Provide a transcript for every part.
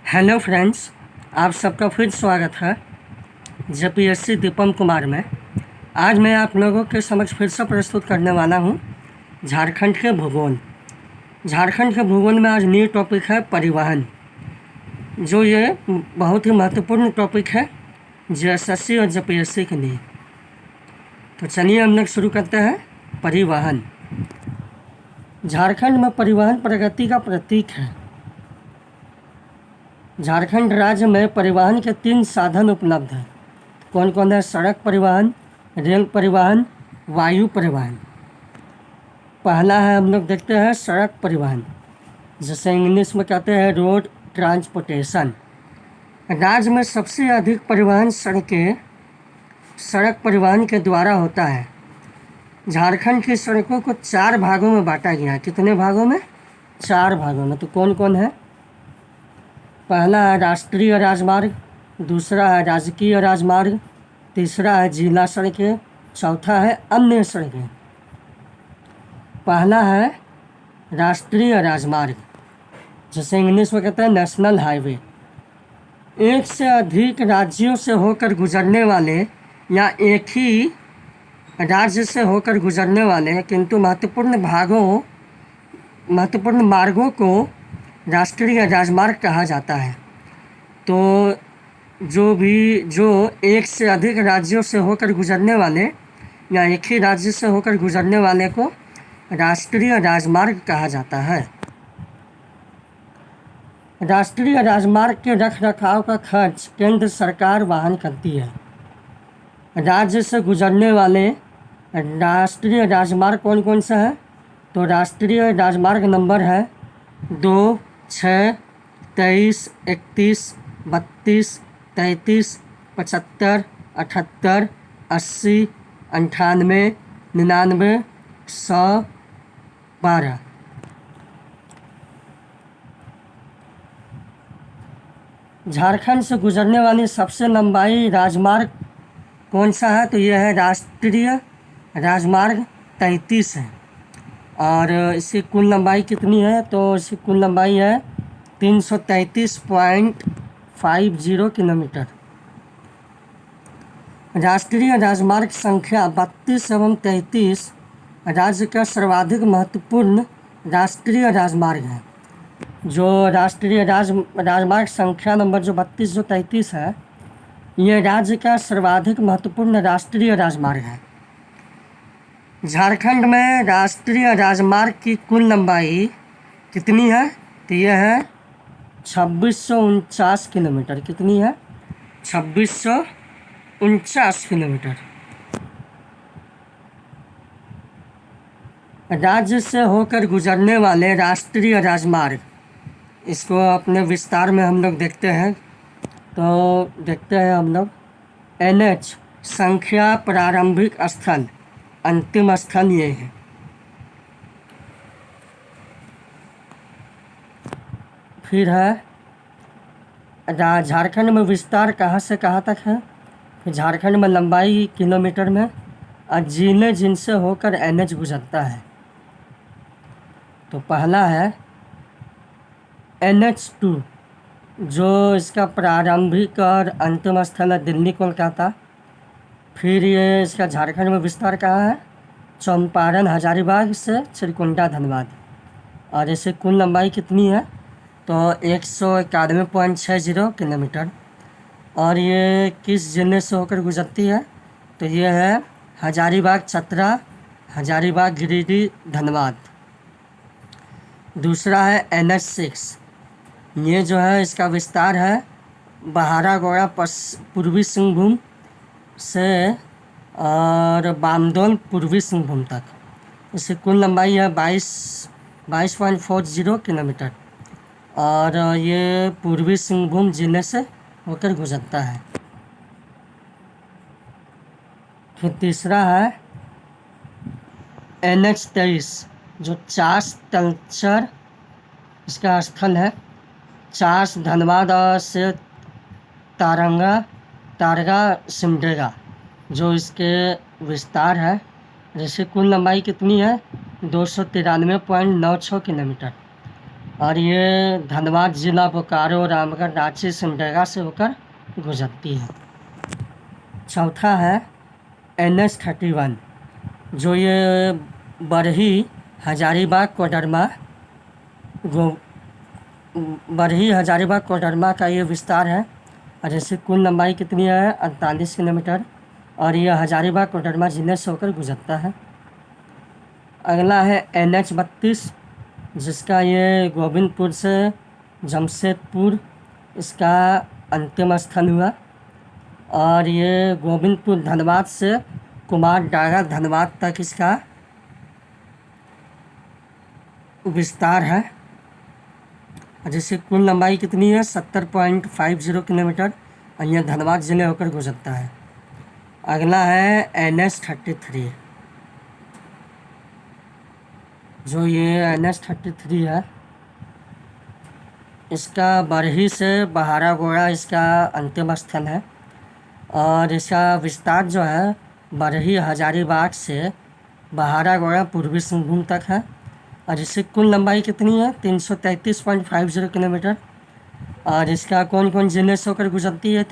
Hello friends, आप सबका फिर स्वागत है जेपीएससी दीपम कुमार में। आज मैं आप लोगों के समक्ष फिर से प्रस्तुत करने वाला हूं झारखंड के भूगोल। झारखंड के भूगोल में आज न्यू टॉपिक है परिवहन, जो ये बहुत ही महत्वपूर्ण टॉपिक है जेएसएससी और जेपीएससी के लिए। तो चलिए हम लोग शुरू करते हैं। परिवहन। झारखंड में परिवहन प्रगति का प्रतीक है। झारखंड राज्य में परिवहन के 3 साधन उपलब्ध हैं। कौन कौन है? सड़क परिवहन, रेल परिवहन, वायु परिवहन। पहला है, हम लोग देखते हैं सड़क परिवहन, जिसे इंग्लिश में कहते हैं रोड ट्रांसपोर्टेशन। राज्य में सबसे अधिक परिवहन सड़क परिवहन के द्वारा होता है। झारखंड की सड़कों को 4 भागों में बांटा गया है। कितने भागों में? 4 भागों में। तो कौन कौन है? पहला है राष्ट्रीय राजमार्ग, दूसरा है राजकीय राजमार्ग, तीसरा है जिला सड़कें, चौथा है अन्य सड़कें। पहला है राष्ट्रीय राजमार्ग, जिसे इंग्लिश में कहते हैं नेशनल हाईवे। एक से अधिक राज्यों से होकर गुजरने वाले या एक ही राज्य से होकर गुजरने वाले किंतु महत्वपूर्ण मार्गों को राष्ट्रीय राजमार्ग कहा जाता है। तो जो एक से अधिक राज्यों से होकर गुजरने वाले या एक ही राज्य से होकर गुजरने वाले को राष्ट्रीय राजमार्ग कहा जाता है। राष्ट्रीय राजमार्ग के रखरखाव का खर्च केंद्र सरकार वहन करती है। राज्य से गुजरने वाले राष्ट्रीय राजमार्ग कौन कौन सा है? तो राष्ट्रीय राजमार्ग नंबर है 2, 6, 23, 31, 32, 33, 75, 78, 80, 98, 99, 100, 12। झारखंड से गुजरने वाली सबसे लंबाई राजमार्ग कौन सा है? तो यह है राष्ट्रीय राजमार्ग 33 है। और इसकी कुल लंबाई कितनी है? तो इसकी कुल लंबाई है 333.50 किलोमीटर। राष्ट्रीय राजमार्ग संख्या 32 एवं 33 राज्य का सर्वाधिक महत्वपूर्ण राष्ट्रीय राजमार्ग है। जो राष्ट्रीय राजमार्ग संख्या नंबर जो 32 जो 33 है, ये राज्य का सर्वाधिक महत्वपूर्ण राष्ट्रीय राजमार्ग है। झारखंड में राष्ट्रीय राजमार्ग की कुल लंबाई कितनी है? तो यह है 2649 किलोमीटर। कितनी है? 2649 किलोमीटर। राज्य से होकर गुजरने वाले राष्ट्रीय राजमार्ग, इसको अपने विस्तार में हम लोग देखते हैं। तो देखते हैं हम लोग NH संख्या प्रारंभिक स्थल, अंतिम स्थल ये है। फिर है झारखंड में विस्तार कहाँ से कहाँ तक है? फिर झारखंड में लंबाई किलोमीटर में और जिले जिनसे होकर NH गुजरता है। तो पहला है NH2, जो इसका प्रारंभिक और अंतिम स्थल है दिल्ली कोलकाता। फिर ये इसका झारखंड में विस्तार कहाँ है? चंपारण हजारीबाग से चिरकुंडा धनबाद। और इसे कुल लंबाई कितनी है? तो 191.60 किलोमीटर। और ये किस जिले से होकर गुजरती है? तो ये है हजारीबाग चतरा, हजारीबाग गिरिडीह धनबाद। दूसरा है NH6, ये जो है इसका विस्तार है बहारागोड़ा पूर्वी सिंहभूम से और बामदोल पूर्वी सिंहभूम तक। इसकी कुल लंबाई है 22.40 किलोमीटर। और ये पूर्वी सिंहभूम जिले से होकर गुजरता है। फिर तीसरा है NH23, जो चास तलचर इसका स्थल है। चास धनबाद से तारगा सिमडेगा, जो इसके विस्तार है। जैसे कुल लंबाई कितनी है? 293.96 किलोमीटर। और ये धनबाद ज़िला बोकारो रामगढ़ रांची सिमडेगा से होकर गुजरती है। चौथा है NH-31 जो ये बरही हजारीबाग कोडरमा का ये विस्तार है और इसकी कुल लंबाई कितनी है 48 किलोमीटर और यह हजारीबाग कोडरमा ज़िले से होकर गुजरता है। अगला है NH-32 जिसका ये गोविंदपुर से जमशेदपुर इसका अंतिम स्थल हुआ और ये गोविंदपुर धनबाद से कुमार डागा धनबाद तक इसका विस्तार है और जिसकी कुल लंबाई कितनी है 70.50 किलोमीटर और यह धनबाद ज़िले होकर गुजरता है। अगला है NH-33 जो ये NH-33 है इसका बरही से बहारागोड़ा इसका अंतिम स्थल है और इसका विस्तार जो है बरही हजारीबाग से बहारागोड़ा पूर्वी सिंहभूम तक है और इसकी कुल लंबाई कितनी है 333.50 किलोमीटर और इसका कौन कौन ज़िले से होकर गुजरती है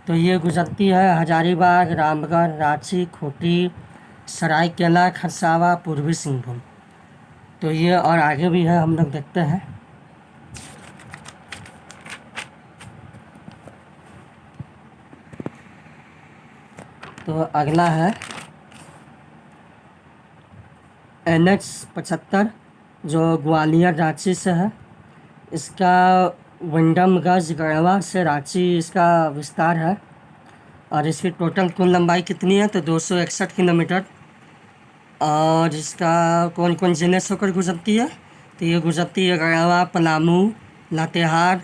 तो ये गुजरती है हजारीबाग रामगढ़ रांची खूंटी सरायकेला खरसावा पूर्वी सिंहभूम। तो ये और आगे भी है, हम लोग देखते हैं। तो अगला है NH-75 जो ग्वालियर रांची से है। इसका विंडमगंज गढ़वा से रांची इसका विस्तार है और इसकी टोटल कुल लंबाई कितनी है तो 261 किलोमीटर और इसका कौन कौन ज़िले से होकर गुजरती है तो ये गुजरती है गढ़वा पलामू लातेहार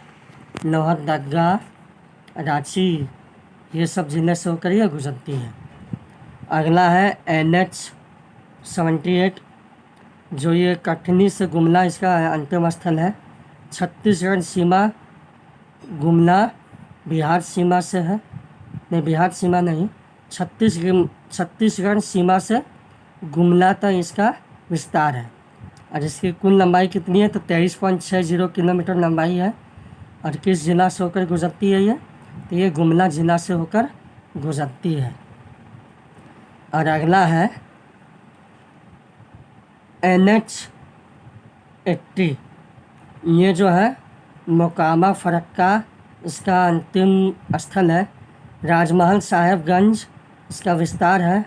लोहरदगा रांची ये सब ज़िले से होकर ये गुजरती है। अगला है NH-78 जो ये कटनी से गुमला इसका अंतिम स्थल है। छत्तीसगढ़ सीमा गुमला बिहार सीमा से है, नहीं बिहार सीमा नहीं, छत्तीसगढ़ सीमा से गुमला तक इसका विस्तार है और इसकी कुल लंबाई कितनी है तो 23.60 किलोमीटर लंबाई है और किस ज़िला से होकर गुजरती है ये तो ये गुमला ज़िला से होकर गुजरती है। और अगला है NH-80 ये जो है मोकामा फरक्का इसका अंतिम स्थल है। राजमहल साहेबगंज इसका विस्तार है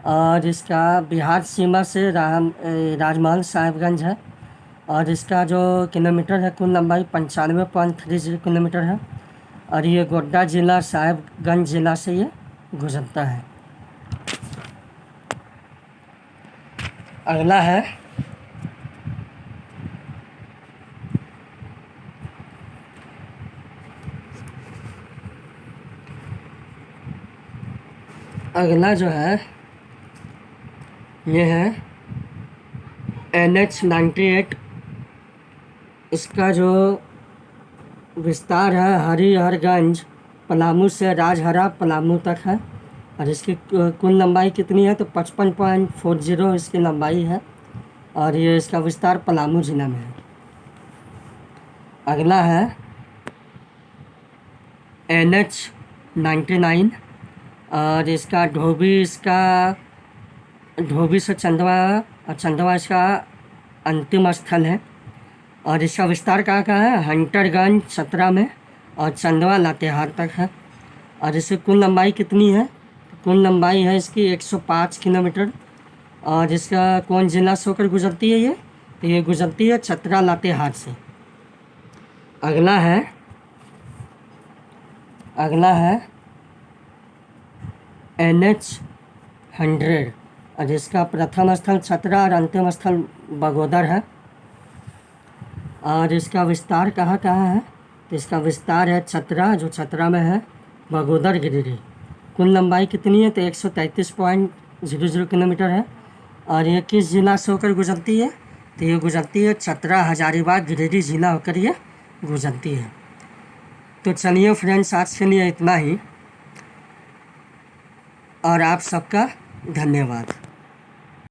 और इसका बिहार सीमा से राजमहल साहेबगंज है और इसका जो किलोमीटर है कुल लंबाई 95.30 किलोमीटर है और ये गोड्डा ज़िला साहेबगंज ज़िला से ये गुजरता है। अगला है जो है ये है NH-98 इसका जो विस्तार है हरिहरगंज पलामू से राजहरा पलामू तक है और इसकी कुल लंबाई कितनी है तो 55.40 इसकी लंबाई है और ये इसका विस्तार पलामू ज़िला में है। अगला है NH-99 और इसका धोबी से चंदवा और चंदवा इसका अंतिम स्थल है और इसका विस्तार कहाँ है हंटरगंज चतरा में और चंदवा लातेहार तक है और इसकी कुल लंबाई कितनी है कुल लंबाई है इसकी 105 किलोमीटर और इसका कौन ज़िला से होकर गुजरती है ये तो ये गुजरती है चतरा लातेहार से। अगला है NH-100 और इसका प्रथम स्थल चतरा और अंतिम स्थल बगोदर है और इसका विस्तार कहाँ है तो इसका विस्तार है चतरा जो चतरा में है बगोदर गिरिडीह। कुल लंबाई कितनी है तो 133.00 किलोमीटर है और ये किस ज़िला से होकर गुजरती है तो ये गुजरती है चतरा हजारीबाग गिरिडीह ज़िला होकर ये गुजरती है। तो चलिए फ्रेंड्स आज के लिए इतना ही और आप सबका धन्यवाद।